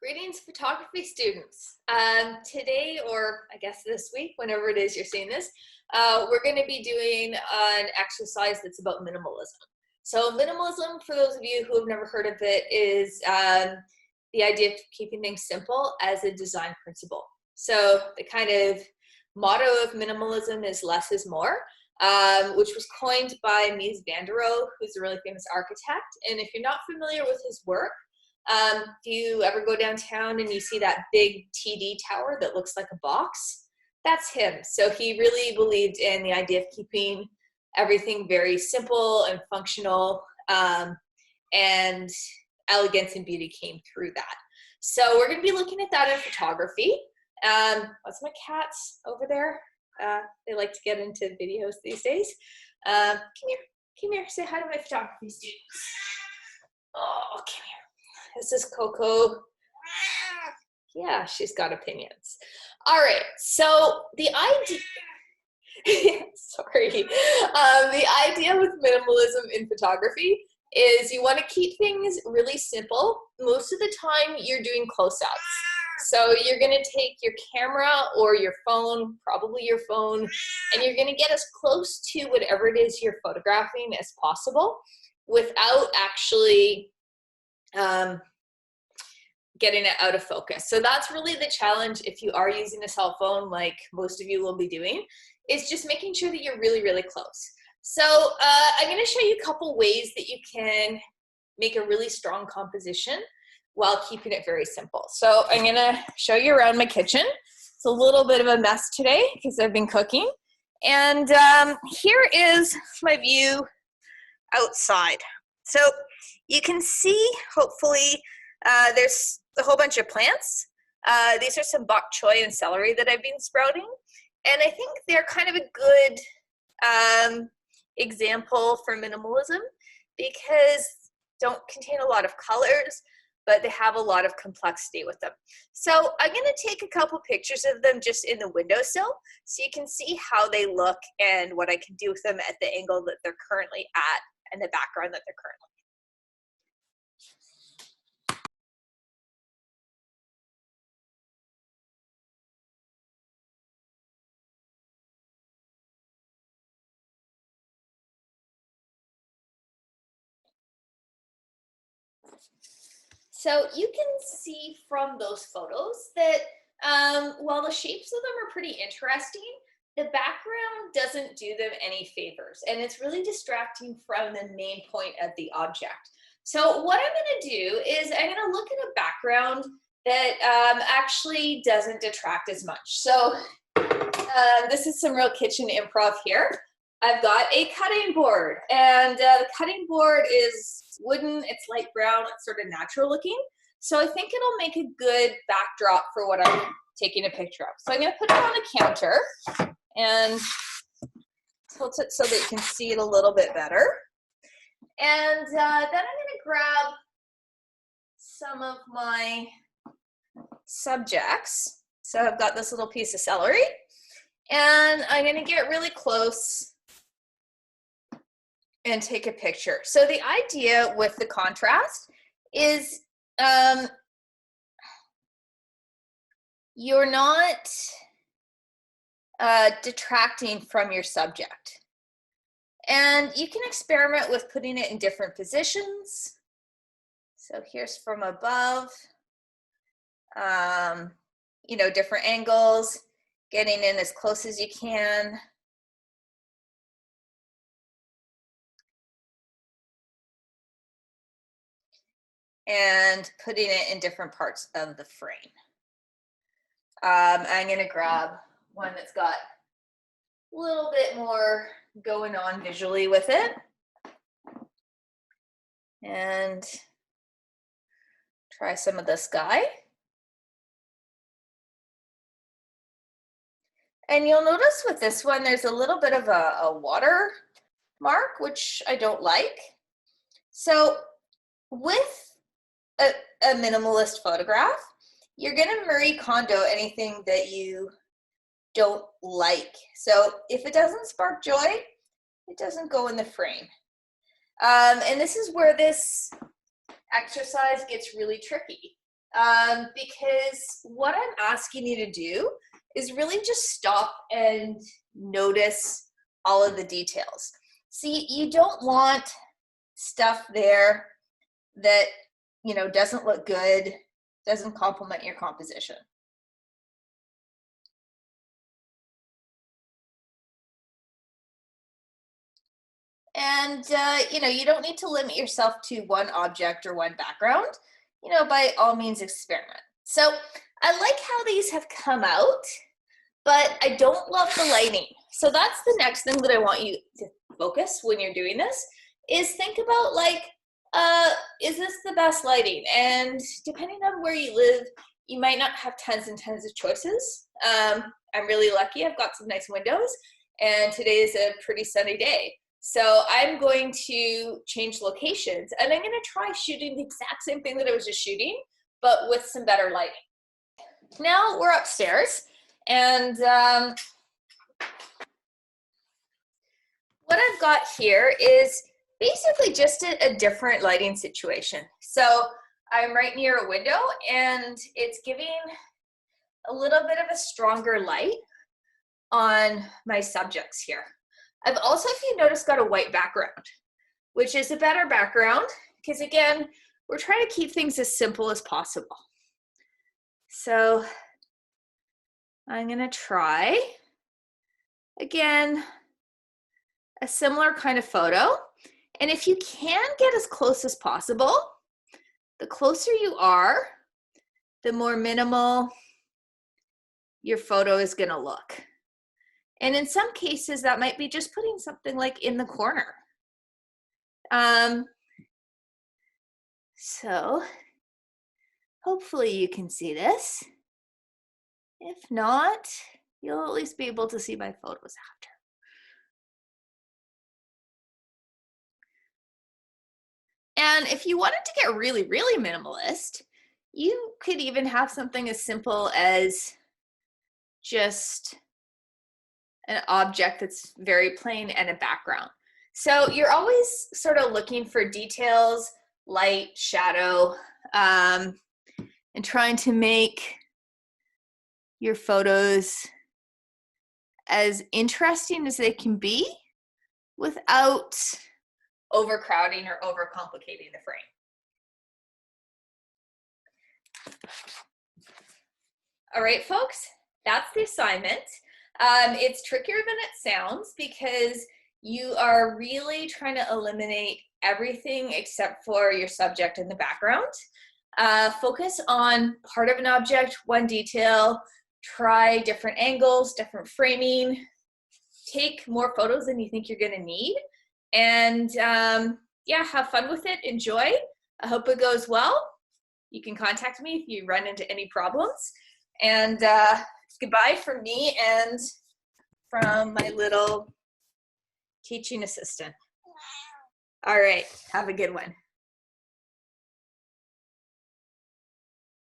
Greetings, photography students. Today, or I guess this week, whenever it is you're seeing this, we're going to be doing an exercise that's about minimalism. So minimalism, for those of you who have never heard of it, is the idea of keeping things simple as a design principle. So the kind of motto of minimalism is less is more, which was coined by Mies van der Rohe, who's a really famous architect. And if you're not familiar with his work, if you ever go downtown and you see that big TD tower that looks like a box, that's him. So he really believed in the idea of keeping everything very simple and functional, and elegance and beauty came through that. So we're going to be looking at that in photography. What's my cats over there? They like to get into videos these days. Come here, say hi to my photography students. Oh, come here. This is Coco. Yeah, she's got opinions. All right, so the idea, sorry. The idea with minimalism in photography is you want to keep things really simple. Most of the time you're doing close-ups. So you're going to take your camera or your phone, probably your phone, and you're going to get as close to whatever it is you're photographing as possible without actually getting it out of focus. So that's really the challenge if you are using a cell phone, like most of you will be doing, is just making sure that you're really, really close. So I'm going to show you a couple ways that you can make a really strong composition while keeping it very simple. So I'm going to show you around my kitchen. It's a little bit of a mess today because I've been cooking. And here is my view outside. So you can see, hopefully, there's a whole bunch of plants. These are some bok choy and celery that I've been sprouting. And I think they're kind of a good example for minimalism because they don't contain a lot of colors, but they have a lot of complexity with them. So I'm going to take a couple pictures of them just in the windowsill so you can see how they look and what I can do with them at the angle that they're currently at and the background that they're currently. So you can see from those photos that while the shapes of them are pretty interesting, the background doesn't do them any favors, and it's really distracting from the main point of the object. So what I'm going to do is I'm going to look at a background that actually doesn't detract as much. So this is some real kitchen improv here. I've got a cutting board, and the cutting board is wooden, it's light brown, it's sort of natural looking. So I think it'll make a good backdrop for what I'm taking a picture of. So I'm going to put it on the counter and tilt it so that you can see it a little bit better. And then I'm going to grab some of my subjects. So I've got this little piece of celery, and I'm going to get really close and take a picture. So the idea with the contrast is you're not detracting from your subject. And you can experiment with putting it in different positions. So here's from above, you know, different angles, getting in as close as you can. And putting it in different parts of the frame. I'm going to grab one that's got a little bit more going on visually with it. And try some of this guy. And you'll notice with this one, there's a little bit of a water mark, which I don't like. So with a minimalist photograph, you're going to Marie Kondo anything that you don't like. So if it doesn't spark joy, it doesn't go in the frame. And this is where this exercise gets really tricky. because what I'm asking you to do is really just stop and notice all of the details. See, you don't want stuff there that, you know, doesn't look good, doesn't complement your composition. And, you know, you don't need to limit yourself to one object or one background. You know, by all means, experiment. So I like how these have come out, but I don't love the lighting. So that's the next thing that I want you to focus when you're doing this, is think about, like, is this the best lighting? And depending on where you live, you might not have tons and tons of choices. I'm really lucky. I've got some nice windows, and today is a pretty sunny day. So I'm going to change locations, and I'm going to try shooting the exact same thing that I was just shooting, but with some better lighting. Now we're upstairs, and what I've got here is basically just a different lighting situation. So I'm right near a window, and it's giving a little bit of a stronger light on my subjects here. I've also, if you notice, got a white background, which is a better background because, again, we're trying to keep things as simple as possible. So I'm going to try, again, a similar kind of photo. And if you can get as close as possible, the closer you are, the more minimal your photo is going to look. And in some cases, that might be just putting something like in the corner. So hopefully you can see this. If not, you'll at least be able to see my photos after. And if you wanted to get really, really minimalist, you could even have something as simple as just an object that's very plain and a background. So you're always sort of looking for details, light, shadow, and trying to make your photos as interesting as they can be without overcrowding or overcomplicating the frame. All right, folks, that's the assignment. It's trickier than it sounds because you are really trying to eliminate everything except for your subject in the background. Focus on part of an object, one detail, try different angles, different framing, take more photos than you think you're gonna need, and yeah, have fun with it, enjoy. I hope it goes well. You can contact me if you run into any problems. And goodbye from me and from my little teaching assistant. All right, have a good one.